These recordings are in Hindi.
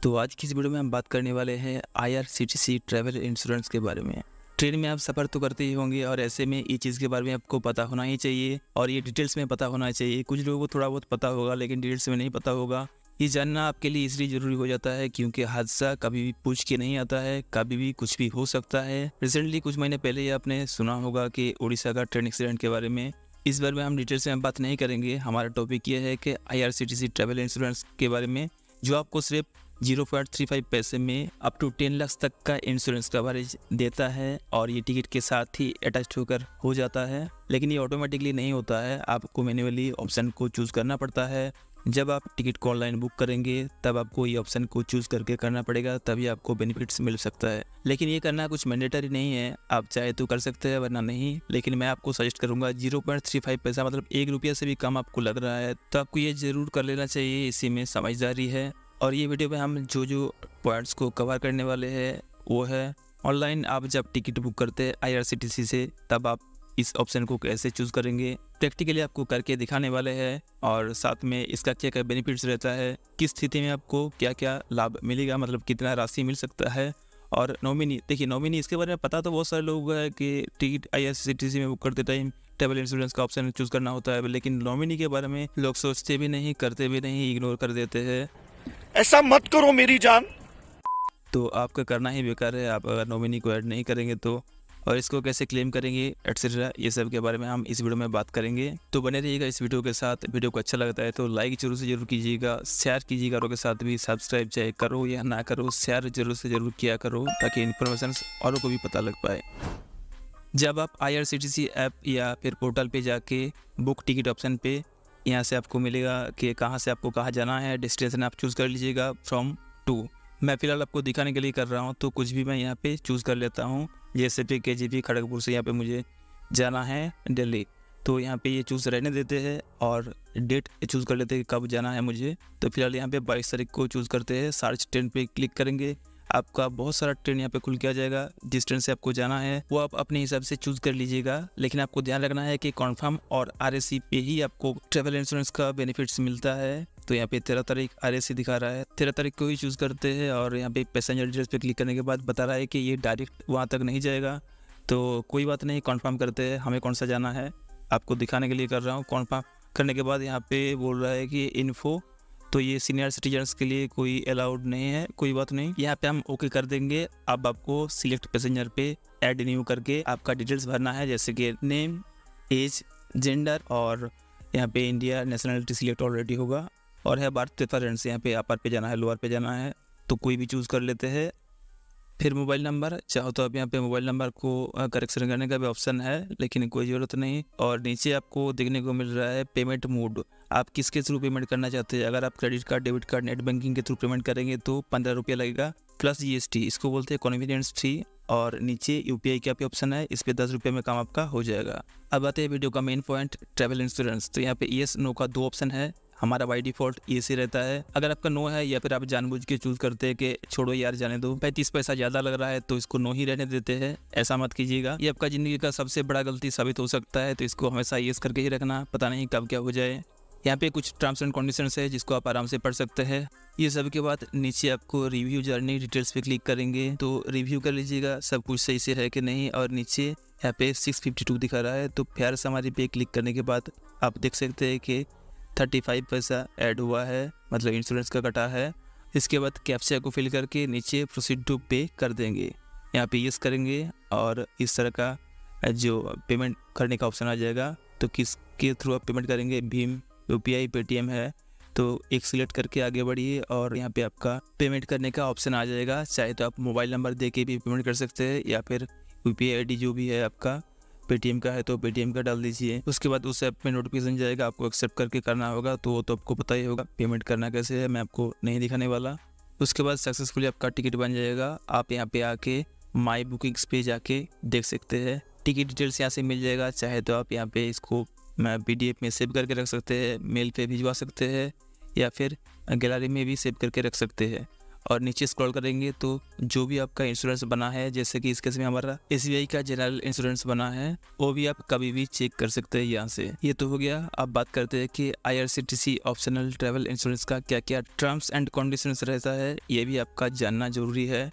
तो आज की इस वीडियो में हम बात करने वाले हैं आईआरसीटीसी ट्रैवल इंश्योरेंस के बारे में। ट्रेन में आप सफ़र तो करते ही होंगे और ऐसे में ये चीज़ के बारे में आपको पता होना ही चाहिए और ये डिटेल्स में पता होना चाहिए। कुछ लोगों को थोड़ा बहुत पता होगा लेकिन डिटेल्स में नहीं पता होगा। ये जानना आपके लिए इसलिए ज़रूरी हो जाता है क्योंकि हादसा कभी भी पूछ के नहीं आता है, कभी भी कुछ भी हो सकता है। रिसेंटली कुछ महीने पहले ही आपने सुना होगा कि उड़ीसा का ट्रेन एक्सीडेंट के बारे में। इस बारे में हम डिटेल्स में बात नहीं करेंगे। हमारा टॉपिक ये है कि आईआरसीटीसी ट्रैवल इंश्योरेंस के बारे में, जो आपको सिर्फ 0.35 पैसे में अप टू 10 लाख तक का इंश्योरेंस कवरेज देता है और ये टिकट के साथ ही अटैच होकर हो जाता है। लेकिन ये ऑटोमेटिकली नहीं होता है, आपको मैन्युअली ऑप्शन को चूज़ करना पड़ता है। जब आप टिकट को ऑनलाइन बुक करेंगे तब आपको ये ऑप्शन को चूज़ करके करना पड़ेगा, तभी आपको बेनिफिट्स मिल सकता है। लेकिन ये करना कुछ मैंडेटरी नहीं है, आप चाहे तो कर सकते हैं वरना नहीं। लेकिन मैं आपको सजेस्ट करूँगा 0.35 पैसा मतलब 1 रुपया से भी कम आपको लग रहा है तो आपको ये ज़रूर कर लेना चाहिए, इसी में समझदारी है। और ये वीडियो में हम जो पॉइंट्स को कवर करने वाले हैं वो है, ऑनलाइन आप जब टिकट बुक करते हैं आईआरसीटीसी से तब आप इस ऑप्शन को कैसे चूज़ करेंगे, प्रैक्टिकली आपको करके दिखाने वाले हैं और साथ में इसका क्या क्या बेनिफिट्स रहता है, किस स्थिति में आपको क्या क्या लाभ मिलेगा, मतलब कितना राशि मिल सकता है। और नॉमिनी, देखिए नॉमिनी इसके बारे में पता तो बहुत सारे लोगों को है कि टिकट आईआरसीटीसी में बुक करते टाइम ट्रैवल इंश्योरेंस का ऑप्शन चूज़ करना होता है, लेकिन नॉमिनी के बारे में लोग सोचते भी नहीं, करते भी नहीं, इग्नोर कर देते हैं। ऐसा मत करो मेरी जान। तो आपका करना ही बेकार है आप अगर नॉमिनी को ऐड नहीं करेंगे तो। और इसको कैसे क्लेम करेंगे एटसेट्रा, ये सब के बारे में हम इस वीडियो में बात करेंगे। तो बने रहिएगा इस वीडियो के साथ। वीडियो को अच्छा लगता है तो लाइक जरूर से जरूर कीजिएगा, शेयर कीजिएगा औरों के साथ भी। सब्सक्राइब चाहे करो या ना करो, शेयर जरूर से जरूर किया करो ताकि इन्फॉर्मेशन औरों को भी पता लग पाए। जब आप आईआरसीटीसी ऐप या फिर पोर्टल पे जाके बुक टिकट ऑप्शन पे, यहाँ से आपको मिलेगा कि कहाँ से आपको कहाँ जाना है, डेस्टिनेशन आप चूज़ कर लीजिएगा फ्रॉम टू। मैं फ़िलहाल आपको दिखाने के लिए कर रहा हूँ तो कुछ भी मैं यहाँ पे चूज़ कर लेता हूँ। जैसे कि केजीपी खड़गपुर से यहाँ पे मुझे जाना है दिल्ली, तो यहाँ पे ये चूज़ रहने देते हैं और डेट चूज़ कर लेते हैं कब जाना है मुझे। तो फिलहाल यहाँ पे 22 तारीख को चूज़ करते हैं। सर्च ट्रेन पे क्लिक करेंगे, आपका बहुत सारा ट्रेन यहाँ पे खुल के आ जाएगा। जिस ट्रेन से आपको जाना है वो आप अपने हिसाब से चूज़ कर लीजिएगा, लेकिन आपको ध्यान रखना है कि कॉन्फर्म और आरएसी पे ही आपको ट्रैवल इंश्योरेंस का बेनिफिट्स मिलता है। तो यहाँ पे 13 तारीख आरएसी दिखा रहा है, 13 तारीख को ही चूज़ करते हैं और यहाँ पे पैसेंजर डिटेल्स पे क्लिक करने के बाद बता रहा है कि ये डायरेक्ट वहाँ तक नहीं जाएगा। तो कोई बात नहीं, कॉन्फर्म करते हैं हमें कौन सा जाना है, आपको दिखाने के लिए कर रहा हूँ। कॉन्फर्म करने के बाद यहाँ पे बोल रहा है कि इन्फो, तो ये सीनियर सिटीजन्स के लिए कोई अलाउड नहीं है, कोई बात नहीं। यहाँ पे हम ओके कर देंगे। अब आपको सिलेक्ट पैसेंजर पे ऐड न्यू करके आपका डिटेल्स भरना है, जैसे कि नेम, एज, जेंडर और यहाँ पे इंडिया नेशनलिटी सिलेक्ट ऑलरेडी होगा और है बार्थ प्रेफरेंस, यहाँ पे अपर पे जाना है लोअर पे जाना है, तो कोई भी चूज़ कर लेते हैं। फिर मोबाइल नंबर चाहो तो आप यहाँ पे मोबाइल नंबर को करेक्शन करने का भी ऑप्शन है, लेकिन कोई ज़रूरत नहीं। और नीचे आपको देखने को मिल रहा है पेमेंट मोड, आप किसके थ्रू पेमेंट करना चाहते हैं। अगर आप credit card, debit card, net banking के थ्रू पेमेंट करेंगे तो 15 रुपये लगेगा प्लस जीएसटी, इसको बोलते हैं कन्वीनियंस फी। और नीचे यूपीआई का भी ऑप्शन है, इस पर 10 रुपये में काम आपका हो जाएगा। अब आते हैं वीडियो का मेन पॉइंट, ट्रैवल इंश्योरेंस। तो यहाँ पे येस नो का 2 ऑप्शन है, हमारा बाई डिफ़ॉल्ट ये से रहता है। अगर आपका नो है या फिर आप जानबूझ के चूज़ करते हैं कि छोड़ो यार जाने दो, 35 पैसा ज़्यादा लग रहा है तो इसको नो ही रहने देते हैं, ऐसा मत कीजिएगा। ये आपका ज़िंदगी का सबसे बड़ा गलती साबित हो सकता है, तो इसको हमेशा येस करके ही रखना, पता नहीं कब क्या हो जाए। यहाँ पे कुछ टर्म्स एंड कंडीशंस है जिसको आप आराम से पढ़ सकते हैं। ये सब के बाद नीचे आपको रिव्यू जर्नी डिटेल्स पे क्लिक करेंगे तो रिव्यू कर लीजिएगा सब कुछ सही से है कि नहीं। और नीचे यहाँ पे 652 दिखा रहा है, तो फेयर समरी पे क्लिक करने के बाद आप देख सकते हैं कि 35 पैसा ऐड हुआ है, मतलब इंश्योरेंस का कटा है। इसके बाद कैप्चा को फिल करके नीचे प्रोसीड टू पे कर देंगे, यहाँ पे यस करेंगे और इस तरह का जो पेमेंट करने का ऑप्शन आ जाएगा। तो किसके थ्रू आप पेमेंट करेंगे, भीम, यूपीआई, पेटीएम है, तो एक सिलेक्ट करके आगे बढ़िए और यहाँ पे आपका पेमेंट करने का ऑप्शन आ जाएगा। चाहे तो आप मोबाइल नंबर दे के भी पेमेंट कर सकते हैं या फिर यूपीआई आईडी जो भी है आपका, पेटीएम का है तो पेटीएम का डाल दीजिए। उसके बाद उस ऐप में नोटिफिकेशन जाएगा, आपको एक्सेप्ट करके करना होगा, तो वो तो आपको पता ही होगा पेमेंट करना कैसे है, मैं आपको नहीं दिखाने वाला। उसके बाद सक्सेसफुली आपका टिकट बन जाएगा। आप यहाँ पे आके माई बुकिंग्स पे जाके देख सकते हैं, टिकट डिटेल्स यहाँ से मिल जाएगा। चाहे तो आप यहाँ पे इसको PDF में सेव करके रख सकते हैं, मेल पे भिजवा सकते हैं या फिर गैलरी में भी सेव करके रख सकते हैं। और नीचे स्क्रॉल करेंगे तो जो भी आपका इंश्योरेंस बना है, जैसे कि इस केस में हमारा SBI का जनरल इंश्योरेंस बना है, वो भी आप कभी भी चेक कर सकते हैं यहाँ से। ये तो हो गया। अब बात करते हैं कि IRCTC ऑप्शनल ट्रैवल इंश्योरेंस का क्या क्या टर्म्स एंड कंडीशंस रहता है, ये भी आपका जानना जरूरी है।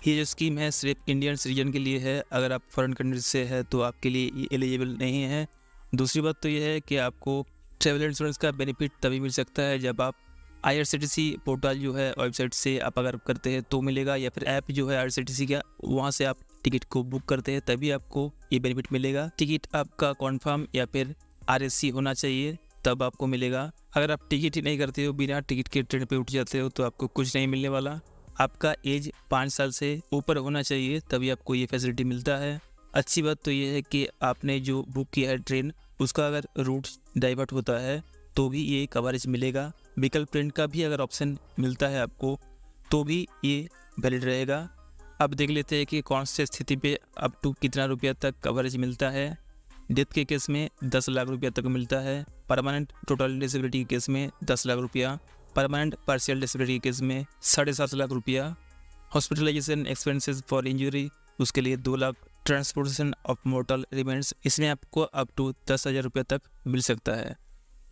ये जो स्कीम है सिर्फ इंडियन सिटीजन के लिए है, अगर आप फॉरेन कंट्री से है तो आपके लिए ये एलिजिबल नहीं है। दूसरी बात तो ये है कि आपको ट्रैवल इंश्योरेंस का बेनिफिट तभी मिल सकता है जब आप IRCTC पोर्टल जो है वेबसाइट से आप अगर करते हैं तो मिलेगा, या फिर ऐप जो है IRCTC का वहाँ से आप टिकट को बुक करते हैं तभी आपको ये बेनिफिट मिलेगा। टिकट आपका कन्फर्म या फिर RSC होना चाहिए तब आपको मिलेगा। अगर आप टिकट ही नहीं करते हो, बिना टिकट के ट्रेन पे उठ जाते हो तो आपको कुछ नहीं मिलने वाला। आपका एज 5 साल से ऊपर होना चाहिए तभी आपको ये फैसिलिटी मिलता है। अच्छी बात तो ये है कि आपने जो बुक किया है ट्रेन, उसका अगर रूट डाइवर्ट होता है तो भी ये कवरेज मिलेगा। विकल्प ट्रेन का भी अगर ऑप्शन मिलता है आपको तो भी ये वैलिड रहेगा। अब देख लेते हैं कि कौन से स्थिति पे अप टू कितना रुपया तक कवरेज मिलता है। डेथ के केस में 10 लाख रुपया तक मिलता है। परमानेंट टोटल डिसेबिलिटी के केस में 10 लाख रुपया। परमानेंट पार्शियल डिसेबिलिटी के केस में 7.5 लाख रुपया। हॉस्पिटलाइजेशन एक्सपेंसेस फॉर इंजरी, उसके लिए 2 lakh. Transportation of mortar remnants, इसमें आपको अप टू 10,000 रुपये तक मिल सकता है।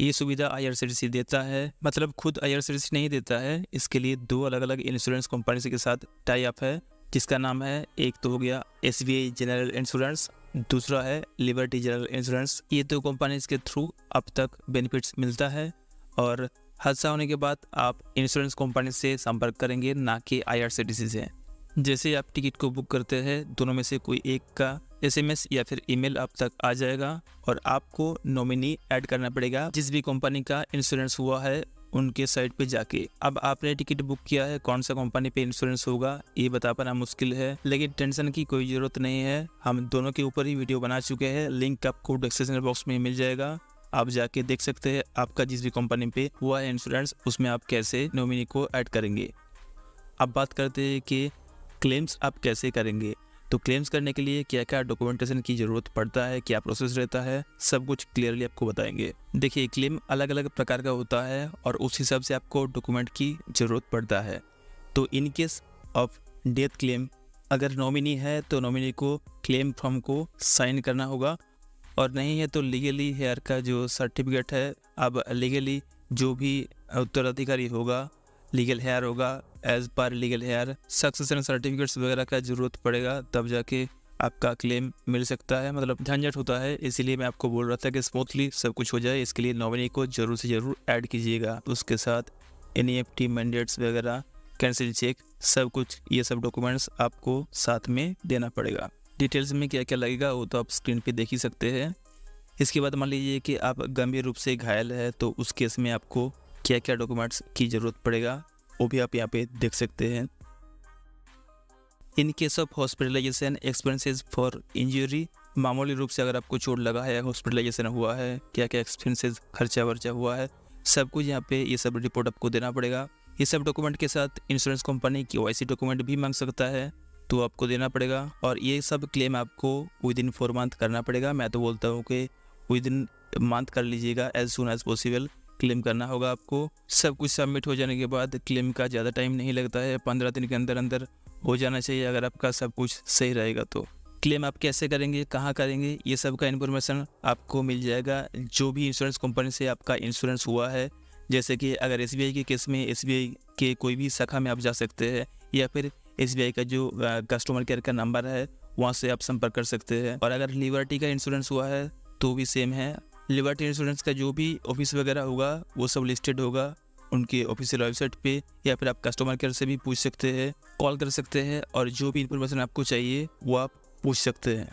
ये सुविधा IRCTC देता है, मतलब खुद IRCTC नहीं देता है, इसके लिए 2 अलग अलग इंश्योरेंस कंपनी के साथ टाई अप है, जिसका नाम है, एक तो हो गया SBI जनरल इंश्योरेंस, दूसरा है लिबर्टी जनरल इंश्योरेंस। ये 2 कंपनीज के थ्रू अब तक बेनिफिट्स मिलता है और हादसा होने के बाद आप इंश्योरेंस कंपनी से संपर्क करेंगे, ना कि IRCTC से। जैसे आप टिकट को बुक करते हैं, दोनों में से कोई एक का SMS या फिर ईमेल आप तक आ जाएगा और आपको नॉमिनी ऐड करना पड़ेगा जिस भी कंपनी का इंश्योरेंस हुआ है उनके साइट पे जाके। अब आपने टिकट बुक किया है, कौन सा कंपनी पे इंश्योरेंस होगा ये बता पाना मुश्किल है, लेकिन टेंशन की कोई ज़रूरत नहीं है। हम दोनों के ऊपर ही वीडियो बना चुके हैं, लिंक आपको डिस्क्रिप्शन बॉक्स में मिल जाएगा, आप जाके देख सकते हैं। आपका जिस भी कंपनी पे हुआ है इंश्योरेंस, उसमें आप कैसे नॉमिनी को ऐड करेंगे। अब बात करते हैं कि क्लेम्स आप कैसे करेंगे। तो क्लेम्स करने के लिए क्या क्या डॉक्यूमेंटेशन की ज़रूरत पड़ता है, क्या प्रोसेस रहता है, सब कुछ क्लियरली आपको बताएंगे। देखिए, क्लेम अलग अलग प्रकार का होता है और उस हिसाब से आपको डॉक्यूमेंट की ज़रूरत पड़ता है। तो इन केस ऑफ डेथ क्लेम, अगर नॉमिनी है तो नॉमिनी को क्लेम फॉर्म को साइन करना होगा, और नहीं है तो लीगली हेयर का जो सर्टिफिकेट है, अब लीगली जो भी उत्तराधिकारी होगा, लीगल हेयर होगा, एज पर लीगल हेयर सक्सेशन सर्टिफिकेट्स वगैरह का ज़रूरत पड़ेगा, तब जाके आपका क्लेम मिल सकता है। मतलब झंझट होता है, इसीलिए मैं आपको बोल रहा था कि स्मूथली सब कुछ हो जाए, इसके लिए नॉमिनी को ज़रूर से ज़रूर ऐड कीजिएगा। उसके साथ NEFT मैंडेट्स वगैरह, कैंसिल चेक, सब कुछ, ये सब डॉक्यूमेंट्स आपको साथ में देना पड़ेगा। डिटेल्स में क्या क्या लगेगा वो तो आप स्क्रीन पे देख ही सकते हैं। इसके बाद मान लीजिए कि आप गंभीर रूप से घायल है, तो उस केस में आपको क्या क्या डॉक्यूमेंट्स की ज़रूरत पड़ेगा वो भी आप यहाँ पे देख सकते हैं। In case of hospitalization expenses for injury, मामूली रूप से अगर आपको चोट लगा है, हॉस्पिटलाइजेशन हुआ है, क्या क्या एक्सपेंसेस खर्चा वर्चा हुआ है, सब कुछ यहाँ पे ये सब रिपोर्ट आपको देना पड़ेगा। ये सब डॉक्यूमेंट के साथ इंश्योरेंस कंपनी KYC डॉक्यूमेंट भी मांग सकता है, तो आपको देना पड़ेगा। और ये सब क्लेम आपको विदिन 4 मंथ करना पड़ेगा। मैं तो बोलता हूँ कि विदिन मंथ कर लीजिएगा, as soon as possible claim करना होगा आपको। सब कुछ सबमिट हो जाने के बाद क्लेम का ज़्यादा टाइम नहीं लगता है, 15 दिन के अंदर अंदर हो जाना चाहिए अगर आपका सब कुछ सही रहेगा। तो क्लेम आप कैसे करेंगे, कहाँ करेंगे, ये सब का इन्फॉर्मेशन आपको मिल जाएगा जो भी इंश्योरेंस कंपनी से आपका इंश्योरेंस हुआ है। जैसे कि अगर SBI के केस में SBI के कोई भी शाखा में आप जा सकते हैं, या फिर SBI का जो कस्टमर केयर का नंबर है वहाँ से आप संपर्क कर सकते हैं। और अगर लिबर्टी का इंश्योरेंस हुआ है तो भी सेम है। लिबर्टी इंश्योरेंस का जो भी ऑफिस वगैरह होगा वो सब लिस्टेड होगा उनके ऑफिशियल वेबसाइट पे, या फिर आप कस्टमर केयर से भी पूछ सकते हैं, कॉल कर सकते हैं, और जो भी इंफॉर्मेशन आपको चाहिए वो आप पूछ सकते हैं।